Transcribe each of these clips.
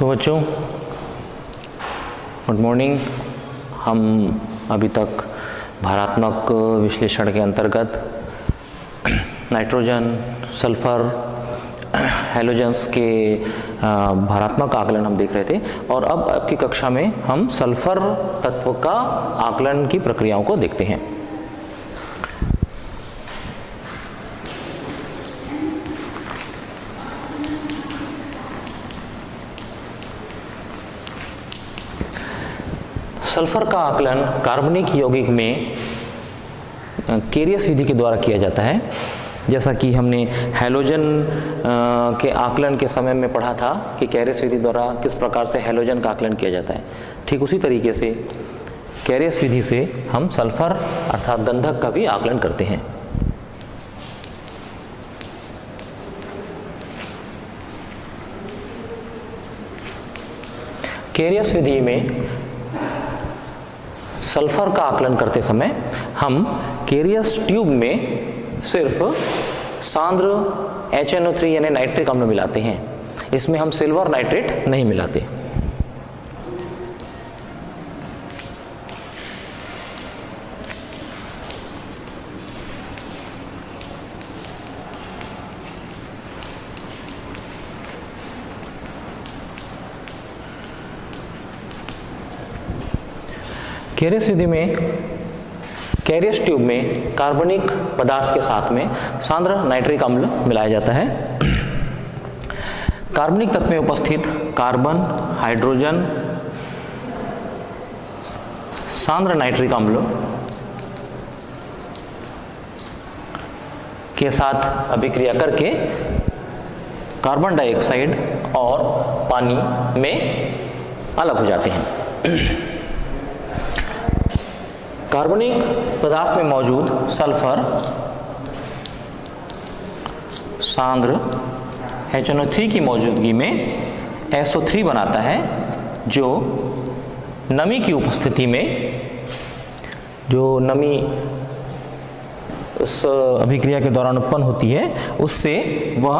तो बच्चों good morning. हम अभी तक भारात्मक विश्लेषण के अंतर्गत नाइट्रोजन, सल्फर, हैलोजेंस के भारात्मक आकलन हम देख रहे थे और अब की कक्षा में हम सल्फर तत्व का आकलन की प्रक्रियाओं को देखते हैं। सल्फर का आकलन कार्बनिक यौगिक में कैरियस विधि के द्वारा किया जाता है। जैसा कि हमने हैलोजन के आकलन के समय में पढ़ा था कि कैरियस विधि द्वारा किस प्रकार से हैलोजन का आकलन किया जाता है, ठीक उसी तरीके से कैरियस विधि से हम सल्फर अर्थात गंधक का भी आकलन करते हैं। कैरियस विधि में सल्फर का आकलन करते समय हम कैरियस ट्यूब में सिर्फ सांद्र HNO3 यानी नाइट्रिक अम्ल मिलाते हैं। इसमें हम सिल्वर नाइट्रेट नहीं मिलाते। कैरियस विधि में कैरियस ट्यूब में कार्बनिक पदार्थ के साथ में सांद्र नाइट्रिक अम्ल मिलाया जाता है। कार्बनिक तत्व में उपस्थित कार्बन, हाइड्रोजन, सांद्र नाइट्रिक अम्ल के साथ अभिक्रिया करके कार्बन डाइऑक्साइड और पानी में अलग हो जाते हैं। कार्बनिक पदार्थ में मौजूद सल्फर सांद्र HNO3 की मौजूदगी में SO3 बनाता है, जो नमी की उपस्थिति में, जो नमी उस अभिक्रिया के दौरान उत्पन्न होती है, उससे वह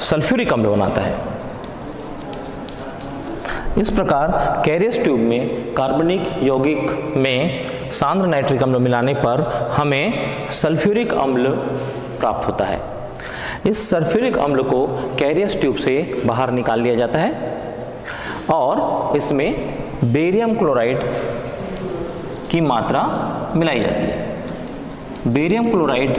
सल्फ्यूरिक अम्ल बनाता है। इस प्रकार कैरियस ट्यूब में कार्बनिक यौगिक में सांद्र नाइट्रिक अम्ल मिलाने पर हमें सल्फ्यूरिक अम्ल प्राप्त होता है। इस सल्फ्यूरिक अम्ल को कैरियस ट्यूब से बाहर निकाल लिया जाता है और इसमें बेरियम क्लोराइड की मात्रा मिलाई जाती है। बेरियम क्लोराइड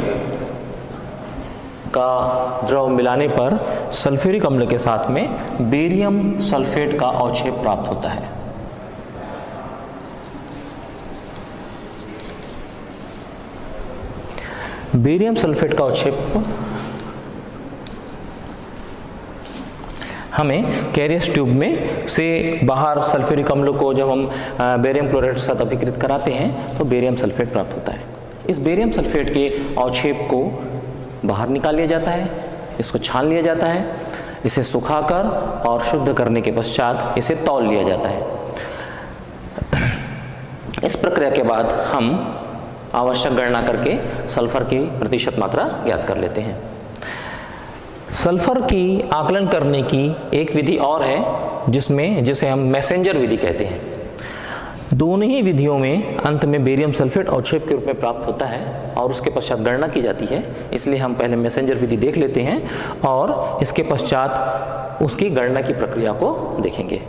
का द्रव मिलाने पर सल्फ्यूरिक अम्ल के साथ में बेरियम सल्फेट का अवक्षेप प्राप्त होता है। बेरियम सल्फेट का अवक्षेप हमें कैरियस ट्यूब में से बाहर सल्फ्यूरिक अम्ल को जब हम बेरियम क्लोराइड के साथ अभिकृत कराते हैं तो बेरियम सल्फेट प्राप्त होता है। इस बेरियम सल्फेट के अवक्षेप को बाहर निकाल लिया जाता है, इसको छान लिया जाता है, इसे सुखाकर और शुद्ध करने के पश्चात इसे तौल लिया जाता है। इस प्रक्रिया के बाद हम आवश्यक गणना करके सल्फर की प्रतिशत मात्रा ज्ञात कर लेते हैं। सल्फर की आकलन करने की एक विधि और है जिसे हम मैसेंजर विधि कहते हैं। दोनों ही विधियों में अंत में बेरियम सल्फेट अवक्षेप के रूप में प्राप्त होता है और उसके पश्चात गणना की जाती है। इसलिए हम पहले मैसेंजर विधि देख लेते हैं और इसके पश्चात उसकी गणना की प्रक्रिया को देखेंगे।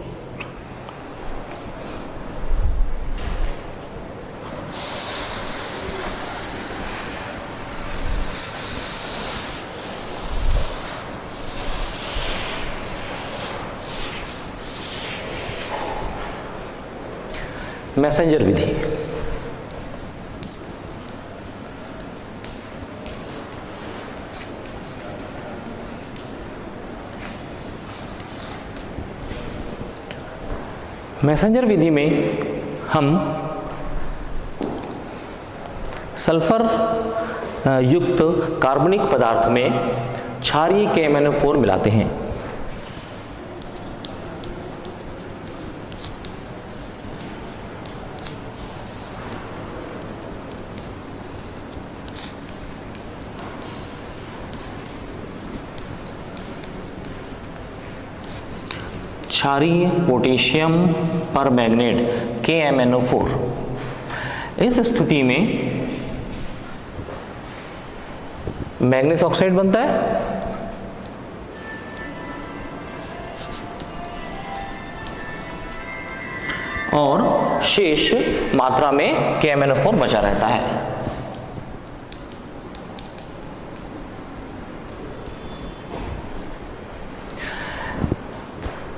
मैसेंजर विधि। मैसेंजर विधि में हम सल्फर युक्त कार्बनिक पदार्थ में क्षारीय KMnO4 मिलाते हैं। क्षारीय पोटेशियम परमैंगनेट KMnO4। इस स्थिति में मैग्नीज ऑक्साइड बनता है और शेष मात्रा में KMnO4 बचा रहता है।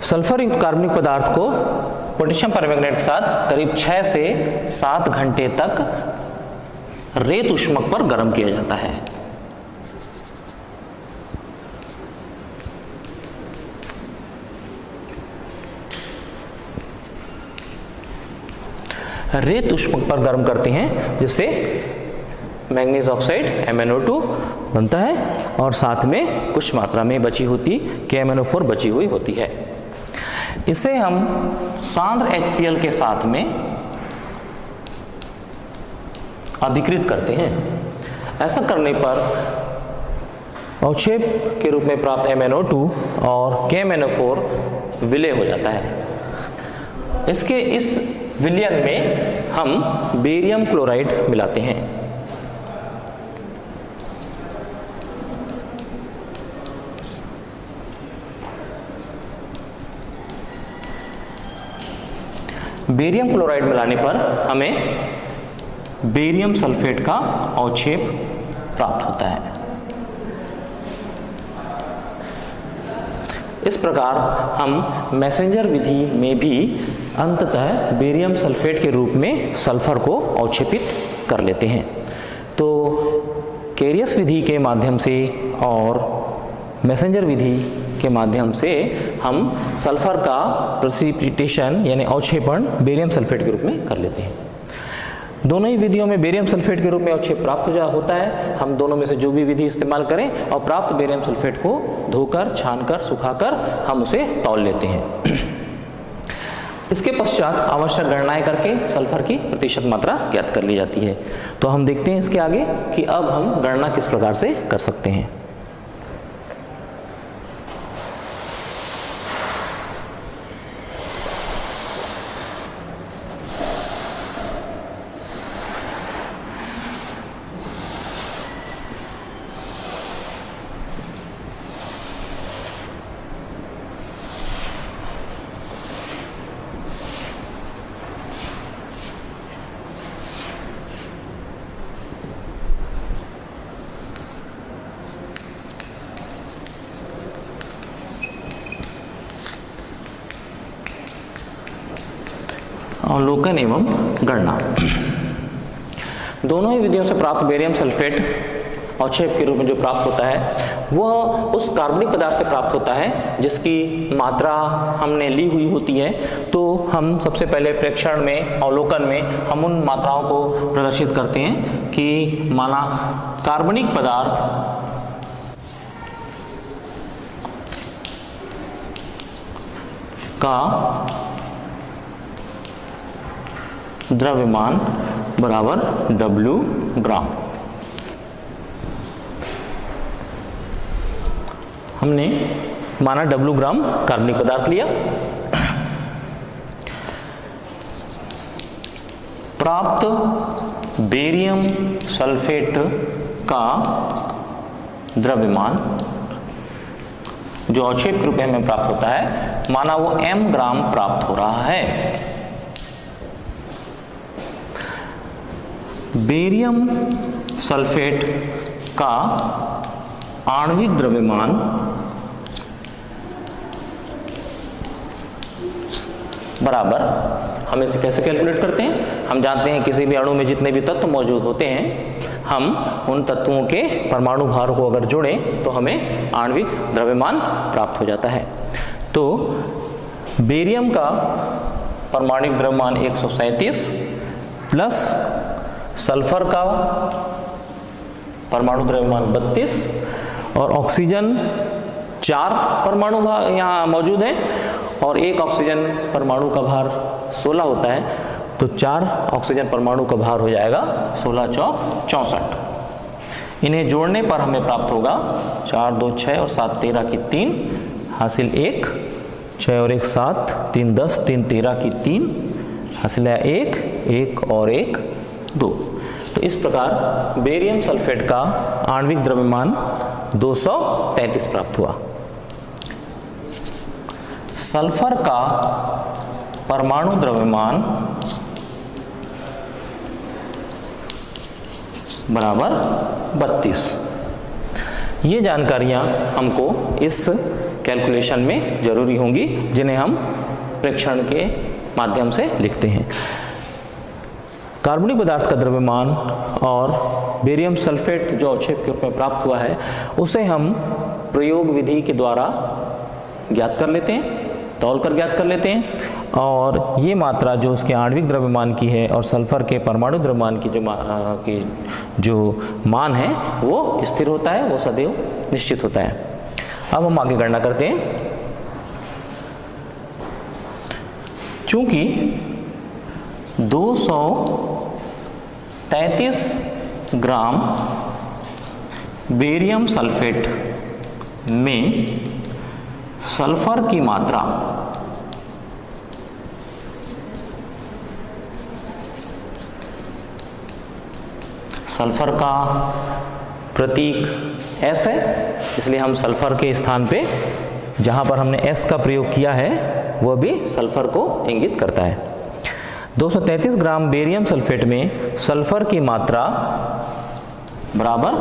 सल्फर युक्त कार्बनिक पदार्थ को पोटेशियम परमैंगनेट के साथ करीब 6 से 7 घंटे तक रेत ऊष्मक पर गर्म किया जाता है। रेत ऊष्मक पर गर्म करते हैं जिससे मैग्नीज ऑक्साइड MnO2 बनता है और साथ में कुछ मात्रा में बची होती KMnO4 बची हुई होती है। इसे हम सांद्र HCl के साथ में अभिकृत करते हैं। ऐसा करने पर अवक्षेप के रूप में प्राप्त MnO2 और KMnO4 विलय हो जाता है। इसके इस विलयन में हम बेरियम क्लोराइड मिलाते हैं। बेरियम क्लोराइड मिलाने पर हमें बेरियम सल्फेट का अवक्षेप प्राप्त होता है। इस प्रकार हम मैसेंजर विधि में भी अंततः बेरियम सल्फेट के रूप में सल्फर को अवक्षेपित कर लेते हैं। तो कैरियस विधि के माध्यम से और मैसेंजर विधि के माध्यम से हम सल्फर का प्रेसिपिटेशन यानी अवक्षेपण बेरियम सल्फेट के रूप में कर लेते हैं। दोनों ही विधियों में बेरियम सल्फेट के रूप में अवक्षेप प्राप्त होता है। हम दोनों में से जो भी विधि इस्तेमाल करें और प्राप्त बेरियम सल्फेट को धोकर, छानकर, सुखाकर हम उसे तौल लेते हैं। इसके पश्चात आवश्यक गणनाएं करके सल्फर की प्रतिशत मात्रा ज्ञात कर ली जाती है। तो हम देखते हैं इसके आगे कि अब हम गणना किस प्रकार से कर सकते हैं। अवलोकन एवं गणना। दोनों ही विधियों से प्राप्त बेरियम सल्फेट अवक्षेप के रूप में जो प्राप्त होता है वह उस कार्बनिक पदार्थ से प्राप्त होता है जिसकी मात्रा हमने ली हुई होती है। तो हम सबसे पहले प्रेक्षण में, अवलोकन में हम उन मात्राओं को प्रदर्शित करते हैं कि माना कार्बनिक पदार्थ का द्रव्यमान बराबर W ग्राम। हमने माना W ग्राम कार्बनिक पदार्थ लिया। प्राप्त बेरियम सल्फेट का द्रव्यमान जो अवक्षेप के रूप में प्राप्त होता है, माना वो M ग्राम प्राप्त हो रहा है। बेरियम सल्फेट का आणविक द्रव्यमान बराबर, हम इसे कैसे कैलकुलेट करते हैं? हम जानते हैं किसी भी अणु में जितने भी तत्व मौजूद होते हैं, हम उन तत्वों के परमाणु भार को अगर जोड़ें तो हमें आणविक द्रव्यमान प्राप्त हो जाता है। तो बेरियम का परमाणु द्रव्यमान 137 प्लस सल्फर का परमाणु द्रव्यमान 32 और ऑक्सीजन 4 परमाणु यहाँ मौजूद है और एक ऑक्सीजन परमाणु का भार 16 होता है, तो 4 ऑक्सीजन परमाणु का भार हो जाएगा 16 चौक 64। इन्हें जोड़ने पर हमें प्राप्त होगा 4 2 6 और 7 13 की 3 हासिल 1 6 और 1 7, 3 10, 3 13 की 3, हासिल है 1, 1 और 1 2। तो इस प्रकार बेरियम सल्फेट का आणविक द्रव्यमान 233 प्राप्त हुआ। सल्फर का परमाणु द्रव्यमान बराबर 32। ये जानकारियां हमको इस कैलकुलेशन में जरूरी होंगी, जिन्हें हम प्रेक्षण के माध्यम से लिखते हैं। कार्बनिक पदार्थ का द्रव्यमान और बेरियम सल्फेट जो अवक्षेप के रूप में प्राप्त हुआ है, उसे हम प्रयोग विधि के द्वारा ज्ञात कर लेते हैं, तौल कर ज्ञात कर लेते हैं। और ये मात्रा जो उसके आणविक द्रव्यमान की है और सल्फर के परमाणु द्रव्यमान की जो मान है वो स्थिर होता है, वो सदैव निश्चित होता है। अब हम आगे गणना करते हैं। चूंकि 233 ग्राम बेरियम सल्फेट में सल्फर की मात्रा सल्फर का प्रतीक S है, इसलिए हम सल्फर के स्थान पे जहां पर हमने S का प्रयोग किया है वह भी सल्फर को इंगित करता है। 233 ग्राम बेरियम सल्फेट में सल्फर की मात्रा बराबर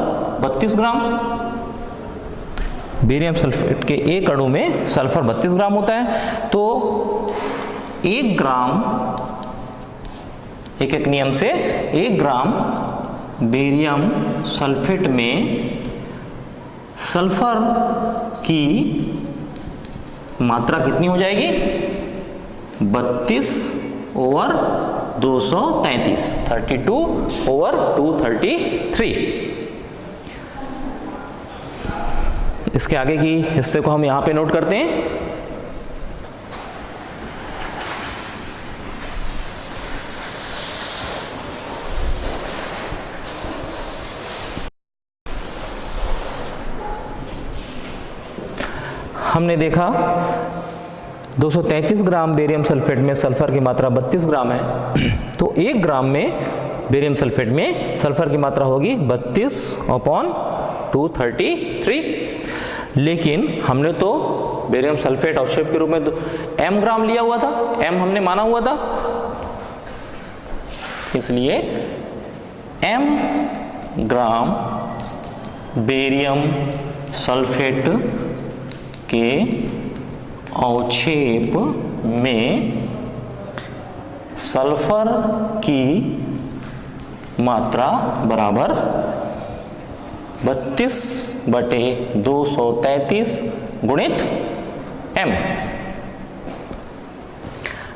32 ग्राम। बेरियम सल्फेट के एक अणु में सल्फर 32 ग्राम होता है, तो 1 ग्राम एक नियम से 1 ग्राम बेरियम सल्फेट में सल्फर की मात्रा कितनी हो जाएगी? 32 ओवर 233, 32 ओवर 233। इसके आगे की हिस्से को हम यहां पे नोट करते हैं। हमने देखा 233 ग्राम बेरियम सल्फेट में सल्फर की मात्रा 32 ग्राम है, तो 1 ग्राम में बेरियम सल्फेट में सल्फर की मात्रा होगी 32/233। लेकिन हमने तो बेरियम सल्फेट अवक्षेप के रूप में m ग्राम लिया हुआ था, m हमने माना हुआ था, इसलिए m ग्राम बेरियम सल्फेट के अवक्षेप में सल्फर की मात्रा बराबर 32/233 गुणित m।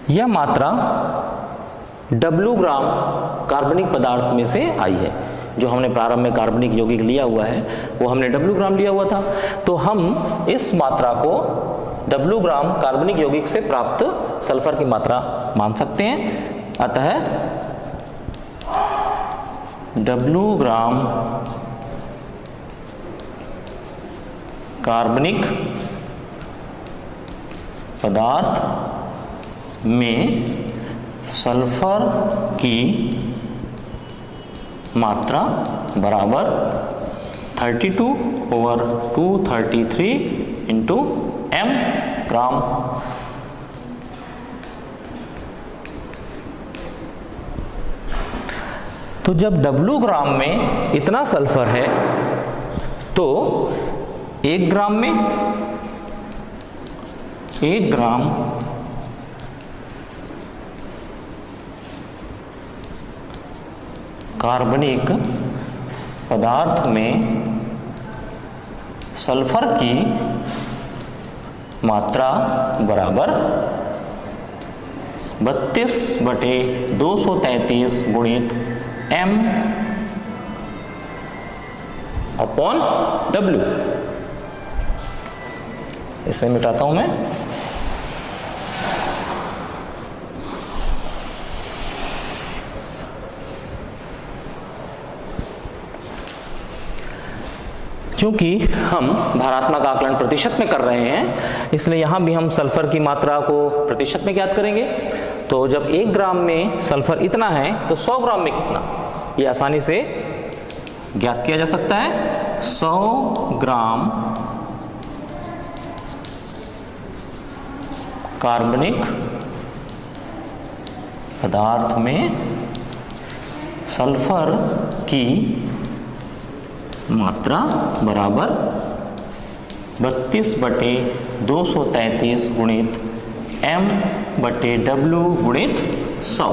यह मात्रा W ग्राम कार्बनिक पदार्थ में से आई है। जो हमने प्रारंभ में कार्बनिक यौगिक लिया हुआ है वो हमने W ग्राम लिया हुआ था, तो हम इस मात्रा को W ग्राम कार्बनिक यौगिक से प्राप्त सल्फर की मात्रा मान सकते हैं। अतः W ग्राम कार्बनिक पदार्थ में सल्फर की मात्रा बराबर 32/233 इंटू m ग्राम। तो जब W ग्राम में इतना सल्फर है तो 1 ग्राम में 1 ग्राम कार्बनिक पदार्थ में सल्फर की मात्रा बराबर 32/233 गुणित m अपॉन W। इसे मिटाता हूं मैं। चूंकि हम भारात्मक आकलन प्रतिशत में कर रहे हैं, इसलिए यहाँ भी हम सल्फर की मात्रा को प्रतिशत में ज्ञात करेंगे। तो जब 1 ग्राम में सल्फर इतना है तो 100 ग्राम में कितना, ये आसानी से ज्ञात किया जा सकता है। 100 ग्राम कार्बनिक पदार्थ में सल्फर की मात्रा बराबर 32/233 गुणित m/w गुणित 100।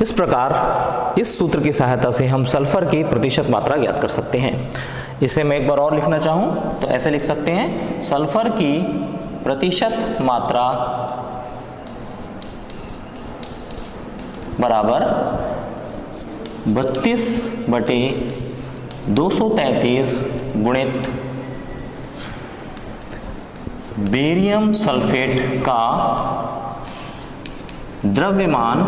इस प्रकार इस सूत्र की सहायता से हम सल्फर की प्रतिशत मात्रा ज्ञात कर सकते हैं। इसे मैं एक बार और लिखना चाहूं तो ऐसे लिख सकते हैं, सल्फर की प्रतिशत मात्रा बराबर 32/233 गुणित बेरियम सल्फेट का द्रव्यमान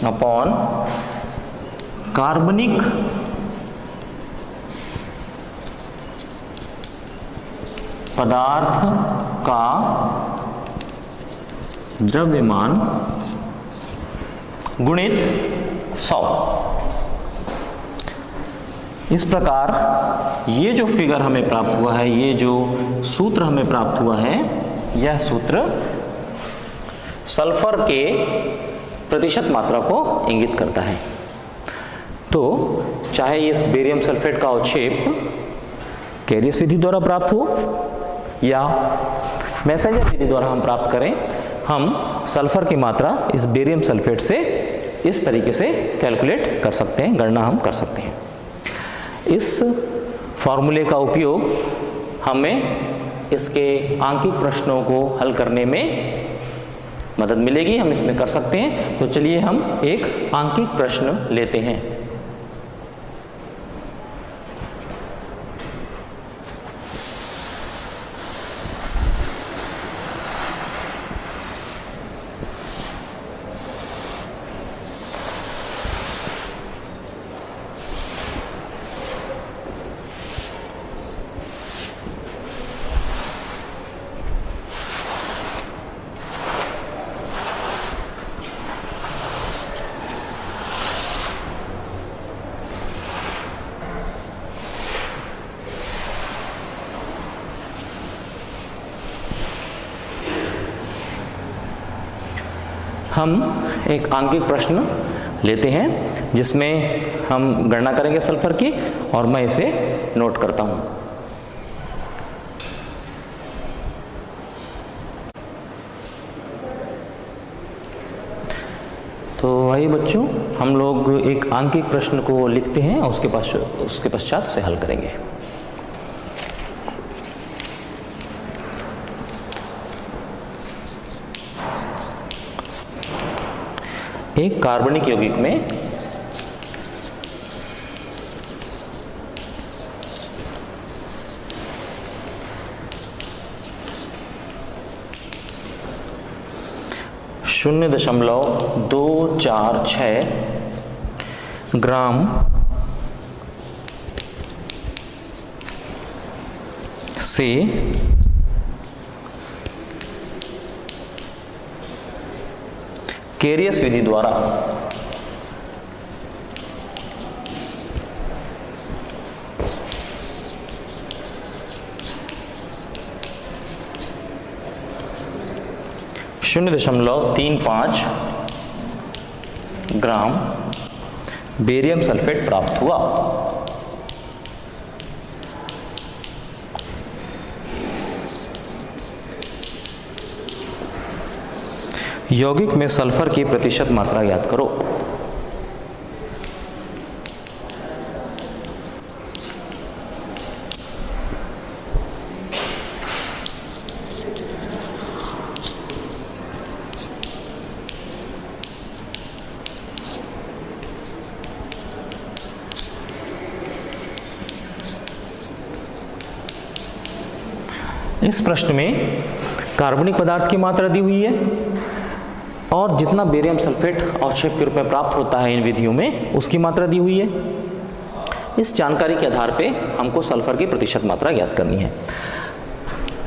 अपॉन कार्बनिक पदार्थ का द्रव्यमान गुणित 100। इस प्रकार ये जो फिगर हमें प्राप्त हुआ है, ये जो सूत्र हमें प्राप्त हुआ है, यह सूत्र सल्फर के प्रतिशत मात्रा को इंगित करता है। तो चाहे इस बेरियम सल्फेट का अवक्षेप कैरियस विधि द्वारा प्राप्त हो या मैसेंजर विधि द्वारा हम प्राप्त करें, हम सल्फर की मात्रा इस बेरियम सल्फेट से इस तरीके से कैलकुलेट कर सकते हैं, गणना हम कर सकते हैं। इस फॉर्मूले का उपयोग हमें इसके आंकिक प्रश्नों को हल करने में मदद मिलेगी, हम इसमें कर सकते हैं। तो चलिए हम एक आंकिक प्रश्न लेते हैं। हम एक आंकिक प्रश्न लेते हैं जिसमें हम गणना करेंगे सल्फर की, और मैं इसे नोट करता हूं। तो आइए बच्चों, हम लोग एक आंकिक प्रश्न को लिखते हैं और उसके पश्चात उसे हल करेंगे। एक कार्बनिक यौगिक में (0.246 ग्राम से कैरियस विधि द्वारा (0.35 ग्राम बेरियम सल्फेट प्राप्त हुआ। यौगिक में सल्फर की प्रतिशत मात्रा ज्ञात करो। इस प्रश्न में कार्बनिक पदार्थ की मात्रा दी हुई है और जितना बेरियम सल्फेट अवक्षेप के रूप में प्राप्त होता है इन विधियों में, उसकी मात्रा दी हुई है। इस जानकारी के आधार पे हमको सल्फर की प्रतिशत मात्रा ज्ञात करनी है।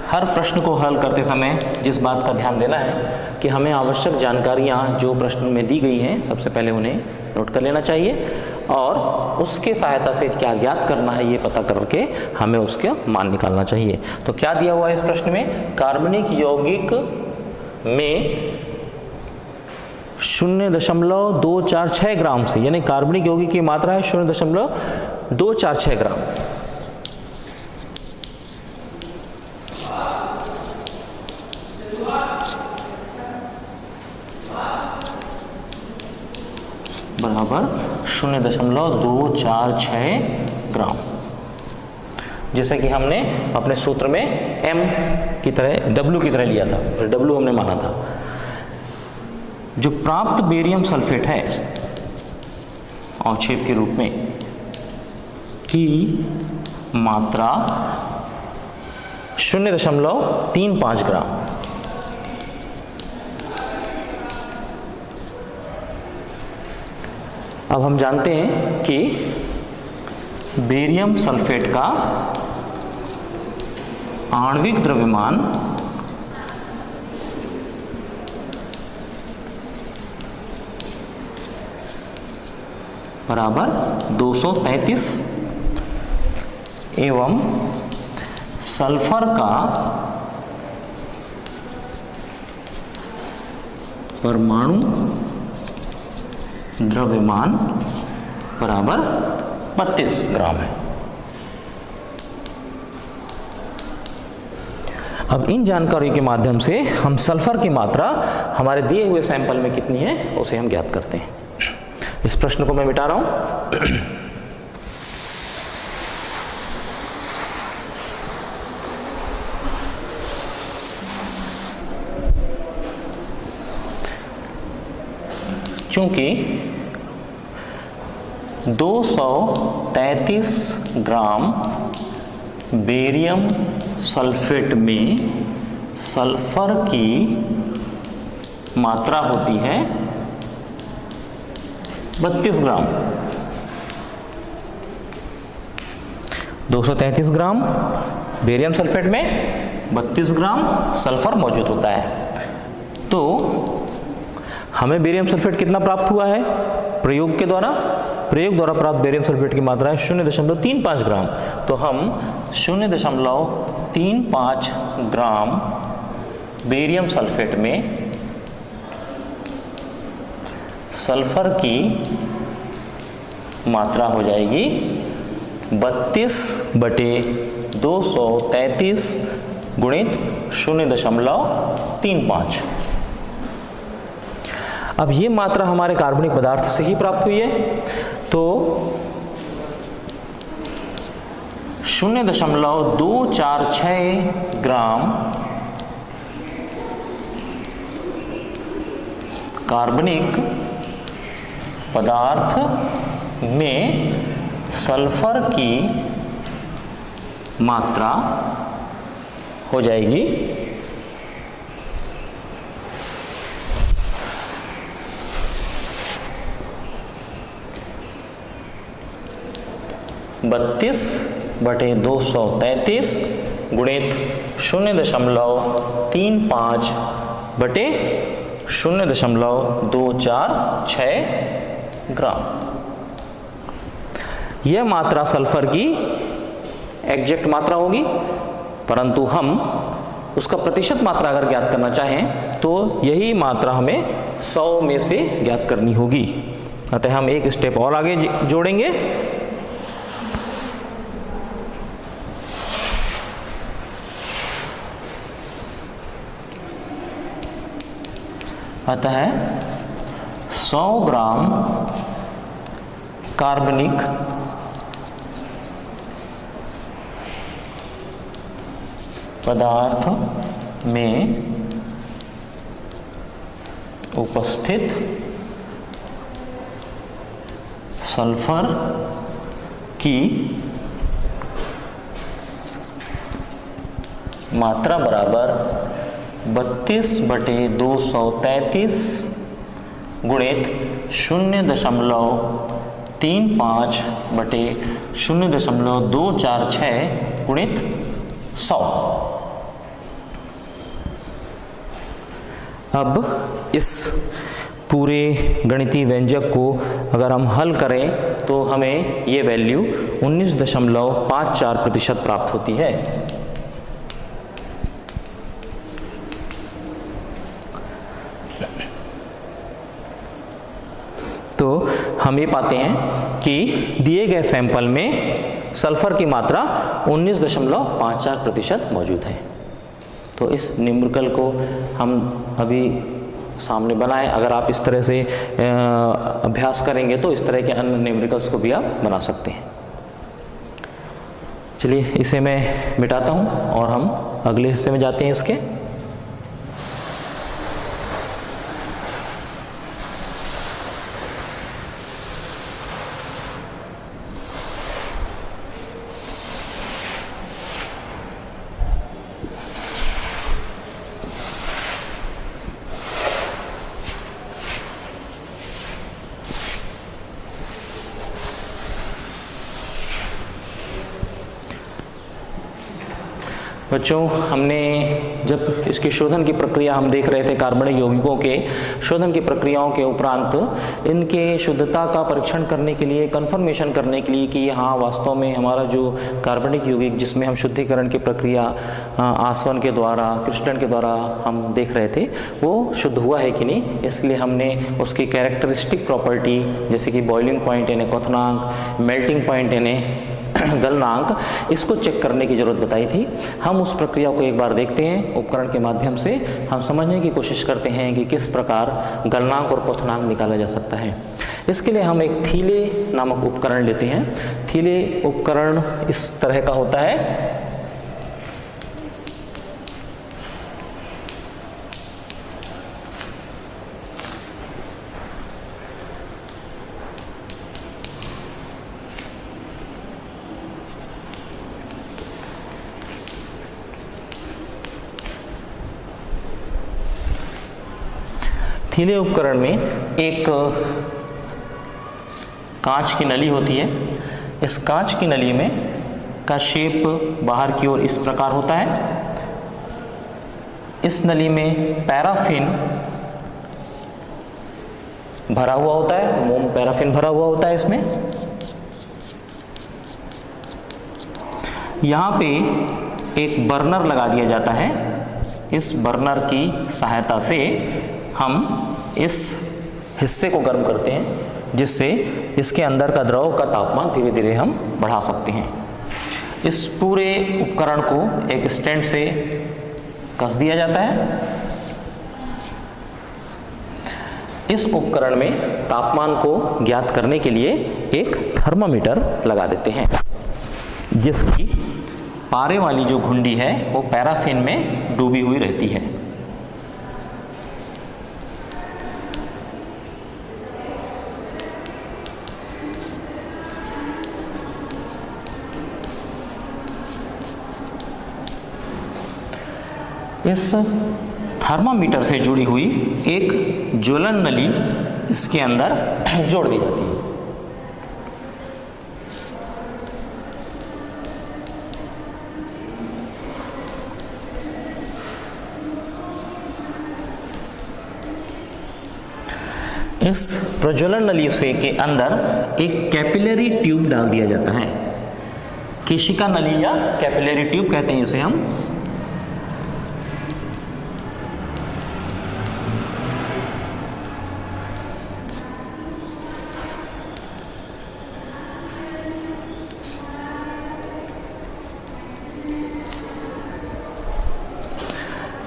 हर प्रश्न को हल करते समय जिस बात का ध्यान देना है कि हमें आवश्यक जानकारियाँ जो प्रश्न में दी गई हैं सबसे पहले उन्हें नोट कर लेना चाहिए और उसके सहायता से क्या ज्ञात करना है ये पता करके हमें उसका मान निकालना चाहिए। तो क्या दिया हुआ है इस प्रश्न में, कार्बनिक यौगिक में 0.246 ग्राम से, यानी कार्बनिक यौगिक की मात्रा है 0.246 ग्राम। बराबर 0.246 ग्राम, जैसे कि हमने अपने सूत्र में m की तरह W की तरह लिया था, W हमने माना था। जो प्राप्त बेरियम सल्फेट है अवक्षेप के रूप में की मात्रा 0.35 ग्राम। अब हम जानते हैं कि बेरियम सल्फेट का आणविक द्रव्यमान बराबर 233 एवं सल्फर का परमाणु द्रव्यमान बराबर 32 ग्राम है। अब इन जानकारी के माध्यम से हम सल्फर की मात्रा हमारे दिए हुए सैंपल में कितनी है उसे हम ज्ञात करते हैं। इस प्रश्न को मैं मिटा रहा हूं। चूंकि 233 ग्राम बेरियम सल्फेट में सल्फर की मात्रा होती है 32 ग्राम। 233 ग्राम बेरियम सल्फेट में 32 ग्राम सल्फर मौजूद होता है। तो हमें बेरियम सल्फेट कितना प्राप्त हुआ है प्रयोग द्वारा प्राप्त बेरियम सल्फेट की मात्रा है 0.35 ग्राम। तो हम 0.35 ग्राम बेरियम सल्फेट में सल्फर की मात्रा हो जाएगी 32/233 गुणित 0.35। अब ये मात्रा हमारे कार्बनिक पदार्थ से ही प्राप्त हुई है। तो 0.246 ग्राम कार्बनिक पदार्थ में सल्फर की मात्रा हो जाएगी 32/233 गुणित 0.35/0.246 ग्राम। यह मात्रा सल्फर की एग्जैक्ट मात्रा होगी, परंतु हम उसका प्रतिशत मात्रा अगर ज्ञात करना चाहें तो यही मात्रा हमें 100 में से ज्ञात करनी होगी। अतः हम एक स्टेप और आगे जोड़ेंगे। अतः 100 ग्राम कार्बनिक पदार्थ में उपस्थित सल्फर की मात्रा बराबर 32/233 गुणित 0.35 35/0.246 गुणित 100। अब इस पूरे गणितीय व्यंजक को अगर हम हल करें तो हमें ये वैल्यू 19.54% प्राप्त होती है। तो हम ये पाते हैं कि दिए गए सैंपल में सल्फर की मात्रा 19.54% मौजूद है। तो इस न्यूमेरिकल को हम अभी सामने बनाए। अगर आप इस तरह से अभ्यास करेंगे तो इस तरह के अन्य न्यूमेरिकल्स को भी आप बना सकते हैं। चलिए इसे मैं मिटाता हूँ और हम अगले हिस्से में जाते हैं इसके। बच्चों, हमने जब इसकी शोधन की प्रक्रिया हम देख रहे थे, कार्बनिक यौगिकों के शोधन की प्रक्रियाओं के उपरांत इनके शुद्धता का परीक्षण करने के लिए, कंफर्मेशन करने के लिए कि हाँ वास्तव में हमारा जो कार्बनिक यौगिक जिसमें हम शुद्धिकरण की प्रक्रिया आसवन के द्वारा, क्रिस्टलन के द्वारा हम देख रहे थे, वो शुद्ध हुआ है कि नहीं, इसके लिए हमने उसकी कैरेक्टरिस्टिक प्रॉपर्टी जैसे कि बॉइलिंग पॉइंट यानी क्वथनांक, मेल्टिंग पॉइंट यानी गलनांक, इसको चेक करने की जरूरत बताई थी। हम उस प्रक्रिया को एक बार देखते हैं। उपकरण के माध्यम से हम समझने की कोशिश करते हैं कि किस प्रकार गलनांक और क्वथनांक निकाला जा सकता है। इसके लिए हम एक थीले नामक उपकरण लेते हैं। थीले उपकरण इस तरह का होता है। थीले उपकरण में एक कांच की नली होती है। इस कांच की नली में का शेप बाहर की ओर इस प्रकार होता है। इस नली में पैराफिन भरा हुआ होता है, मोम पैराफिन भरा हुआ होता है इसमें। यहाँ पे एक बर्नर लगा दिया जाता है। इस बर्नर की सहायता से हम इस हिस्से को गर्म करते हैं, जिससे इसके अंदर का द्रव का तापमान धीरे धीरे हम बढ़ा सकते हैं। इस पूरे उपकरण को एक स्टैंड से कस दिया जाता है। इस उपकरण में तापमान को ज्ञात करने के लिए एक थर्मामीटर लगा देते हैं, जिसकी पारे वाली जो घुंडी है वो पैराफिन में डूबी हुई रहती है। इस थर्मामीटर से जुड़ी हुई एक ज्वलन नली इसके अंदर जोड़ दी जाती है। इस प्रज्वलन नली से के अंदर एक कैपिलरी ट्यूब डाल दिया जाता है। केशिका नली या कैपिलरी ट्यूब कहते हैं इसे हम।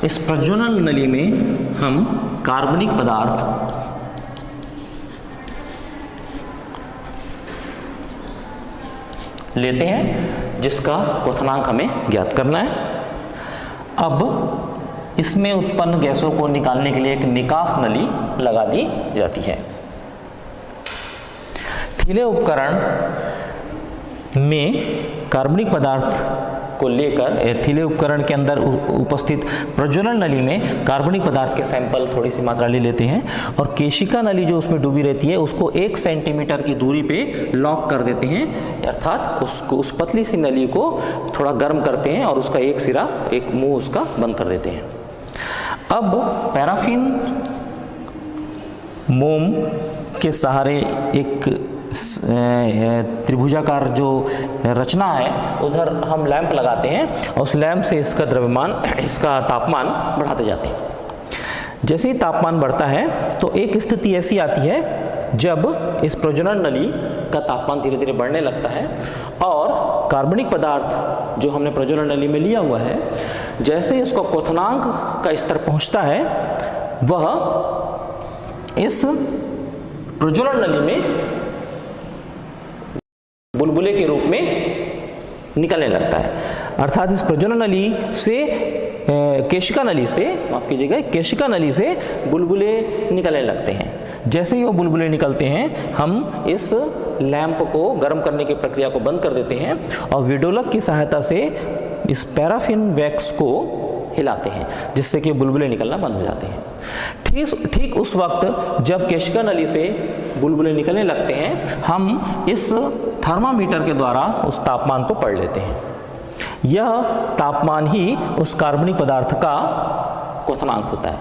इस प्रज्वलन नली में हम कार्बनिक पदार्थ लेते हैं, जिसका क्वथनांक हमें ज्ञात करना है। अब इसमें उत्पन्न गैसों को निकालने के लिए एक निकास नली लगा दी जाती है। थीले उपकरण में कार्बनिक पदार्थ को लेकर एथिले उपकरण के अंदर उपस्थित प्रज्वलन नली में कार्बनिक पदार्थ के सैंपल थोड़ी सी मात्रा ले लेते हैं और केशिका नली जो उसमें डूबी रहती है उसको 1 सेंटीमीटर की दूरी पे लॉक कर देते हैं, अर्थात उसको उस पतली सी नली को थोड़ा गर्म करते हैं और उसका एक सिरा, एक मुंह उसका बंद कर देते हैं। अब पैराफिन मोम के सहारे एक त्रिभुजाकार जो रचना है उधर हम लैंप लगाते हैं और उस लैंप से इसका द्रव्यमान, इसका तापमान बढ़ाते जाते हैं। जैसे ही तापमान बढ़ता है तो एक स्थिति ऐसी आती है जब इस प्रज्वलन नली का तापमान धीरे धीरे बढ़ने लगता है और कार्बनिक पदार्थ जो हमने प्रज्वलन नली में लिया हुआ है, जैसे ही उसका क्वथनांक का स्तर पहुंचता है वह इस प्रज्वलन नली में बुलबुले के रूप में निकलने लगता है। अर्थात इस प्रज्वलन नली से केशिका नली से, माफ कीजिएगा, केशिका नली से बुलबुले निकलने लगते हैं। जैसे ही वो बुलबुले निकलते हैं हम इस लैंप को गर्म करने की प्रक्रिया को बंद कर देते हैं और विडोलक की सहायता से इस पैराफिन वैक्स को हिलाते हैं जिससे कि बुलबुले निकलना बंद हो जाते हैं। ठीक उस वक्त जब केशिका नली से बुलबुले निकलने लगते हैं हम इस थर्मामीटर के द्वारा उस तापमान को पढ़ लेते हैं। यह तापमान ही उस कार्बनिक पदार्थ का क्वथनांक होता है।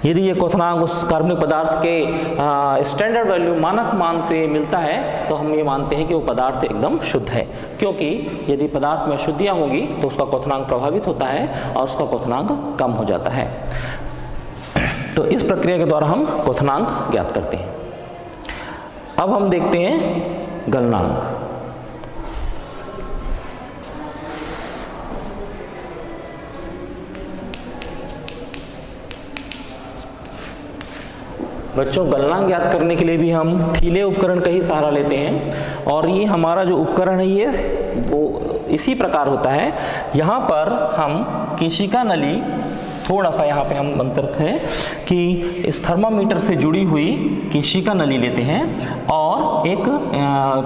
यदि ये क्वथनांक उस कार्बनिक पदार्थ के स्टैंडर्ड वैल्यू, मानक मान से मिलता है तो हम ये मानते हैं कि वो पदार्थ एकदम शुद्ध है, क्योंकि यदि पदार्थ में अशुद्धियाँ होंगी तो उसका क्वथनांक प्रभावित होता है और उसका क्वथनांक कम हो जाता है। तो इस प्रक्रिया के द्वारा हम क्वथनांक ज्ञात करते हैं। अब हम देखते हैं गलनांक। बच्चों, गलनांक ज्ञात करने के लिए भी हम थीले उपकरण का ही सहारा लेते हैं और ये हमारा जो उपकरण है ये वो इसी प्रकार होता है। यहाँ पर हम केशिका नली, थोड़ा सा यहाँ पे हम अंतर है कि इस थर्मामीटर से जुड़ी हुई केशिका नली लेते हैं और एक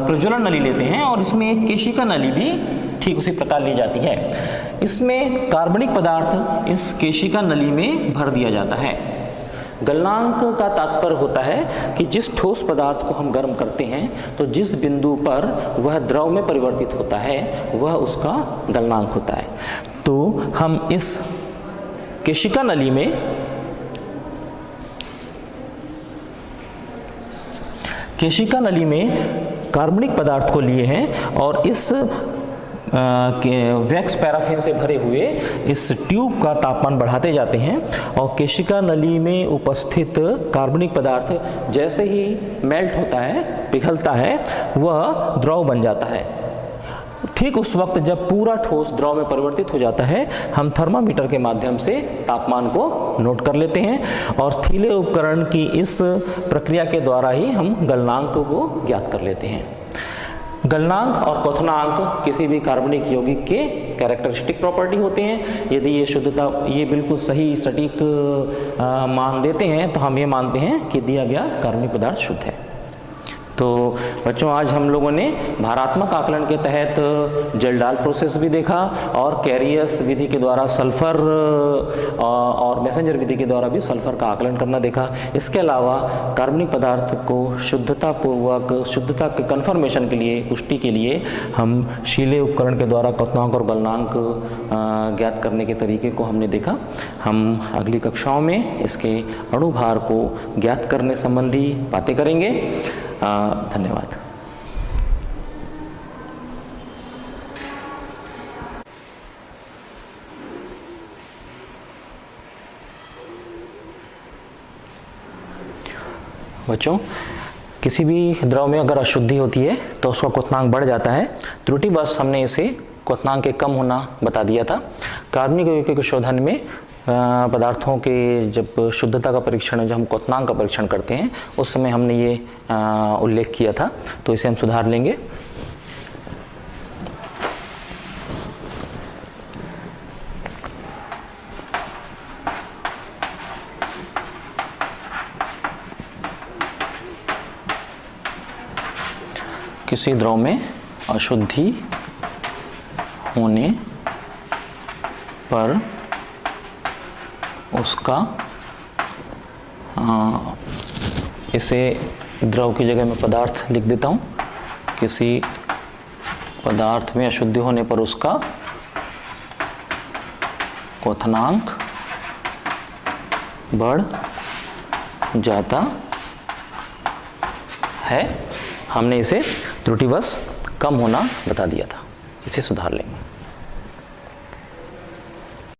प्रज्वलन नली लेते हैं और इसमें एक केशिका नली भी ठीक उसी प्रकार ली जाती है। इसमें कार्बनिक पदार्थ इस केशिका नली में भर दिया जाता है। गलनांक का तात्पर्य होता है कि जिस ठोस पदार्थ को हम गर्म करते हैं तो जिस बिंदु पर वह द्रव में परिवर्तित होता है वह उसका गलनांक होता है। तो हम इस केशिका नली में कार्बनिक पदार्थ को लिए हैं और इस वैक्स पैराफिन से भरे हुए इस ट्यूब का तापमान बढ़ाते जाते हैं और केशिका नली में उपस्थित कार्बनिक पदार्थ जैसे ही मेल्ट होता है, पिघलता है, वह द्रव बन जाता है। ठीक उस वक्त जब पूरा ठोस द्रव में परिवर्तित हो जाता है हम थर्मामीटर के माध्यम से तापमान को नोट कर लेते हैं और थीले उपकरण की इस प्रक्रिया के द्वारा ही हम गलनांक को ज्ञात कर लेते हैं। गलनांक और क्वथनांक किसी भी कार्बनिक यौगिक के कैरेक्टरिस्टिक प्रॉपर्टी होते हैं। यदि ये शुद्धता, ये बिल्कुल सही सटीक मान देते हैं तो हम ये मानते हैं कि दिया गया कार्बनिक पदार्थ शुद्ध है। तो बच्चों, आज हम लोगों ने भारात्मक आकलन के तहत जलडाल प्रोसेस भी देखा और कैरियस विधि के द्वारा सल्फर और मैसेंजर विधि के द्वारा भी सल्फर का आकलन करना देखा। इसके अलावा कार्बनिक पदार्थ को शुद्धतापूर्वक, शुद्धता के कन्फर्मेशन के लिए, पुष्टि के लिए हम शीले उपकरण के द्वारा क्वथनांक और गलनांक ज्ञात करने के तरीके को हमने देखा। हम अगली कक्षाओं में इसके अणुभार को ज्ञात करने संबंधी बातें करेंगे। धन्यवाद। बच्चों, किसी भी द्रव में अगर अशुद्धि होती है तो उसका क्वथनांक बढ़ जाता है। त्रुटिवश हमने इसे क्वथनांक के कम होना बता दिया था। कार्बनिक यौगिक के शोधन में पदार्थों के जब शुद्धता का परीक्षण, जब हम क्वथनांक का परीक्षण करते हैं उस समय हमने ये उल्लेख किया था, तो इसे हम सुधार लेंगे। किसी द्रव में अशुद्धि होने पर उसका इसे द्रव की जगह में पदार्थ लिख देता हूँ। किसी पदार्थ में अशुद्धि होने पर उसका क्वथनांक बढ़ जाता है। हमने इसे त्रुटिवश कम होना बता दिया था, इसे सुधार लेंगे।